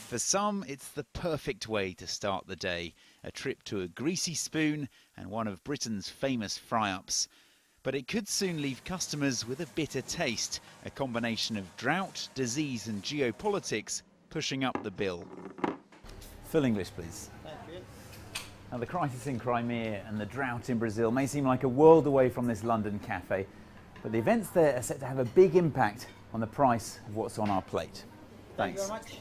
For some, it's the perfect way to start the day, a trip to a greasy spoon and one of Britain's famous fry-ups. But it could soon leave customers with a bitter taste, a combination of drought, disease and geopolitics pushing up the bill. Full English, please. Thank you. Now, the crisis in Crimea and the drought in Brazil may seem like a world away from this London cafe, but the events there are set to have a big impact on the price of what's on our plate. Thanks. Thank you very much.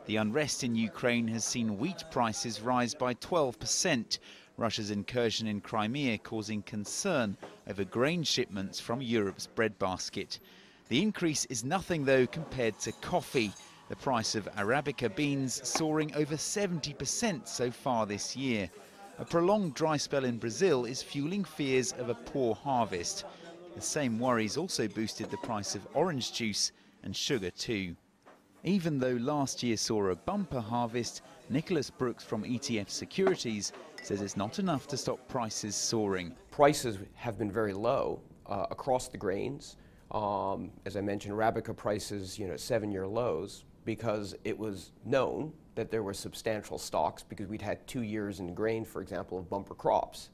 The unrest in Ukraine has seen wheat prices rise by 12%. Russia's incursion in Crimea causing concern over grain shipments from Europe's breadbasket. The increase is nothing, though, compared to coffee. The price of Arabica beans soaring over 70% so far this year. A prolonged dry spell in Brazil is fueling fears of a poor harvest. The same worries also boosted the price of orange juice and sugar too. Even though last year saw a bumper harvest, Nicholas Brooks from ETF Securities says it's not enough to stop prices soaring. Prices have been very low across the grains. As I mentioned, Arabica prices, 7-year lows, because it was known that there were substantial stocks because we'd had 2 years in grain, for example, of bumper crops.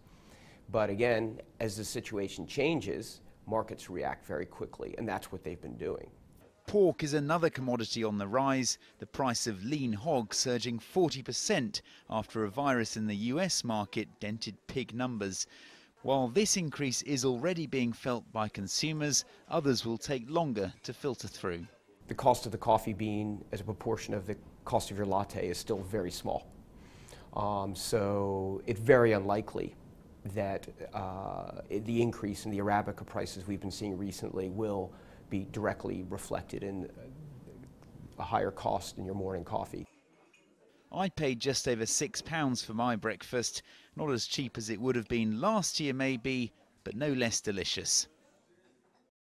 But again, as the situation changes, markets react very quickly, and that's what they've been doing. Pork is another commodity on the rise, the price of lean hog surging 40% after a virus in the US market dented pig numbers. While this increase is already being felt by consumers, others will take longer to filter through. The cost of the coffee bean as a proportion of the cost of your latte is still very small. So it's very unlikely that the increase in the Arabica prices we've been seeing recently will be directly reflected in a higher cost in your morning coffee. I paid just over £6 for my breakfast, not as cheap as it would have been last year maybe, but no less delicious.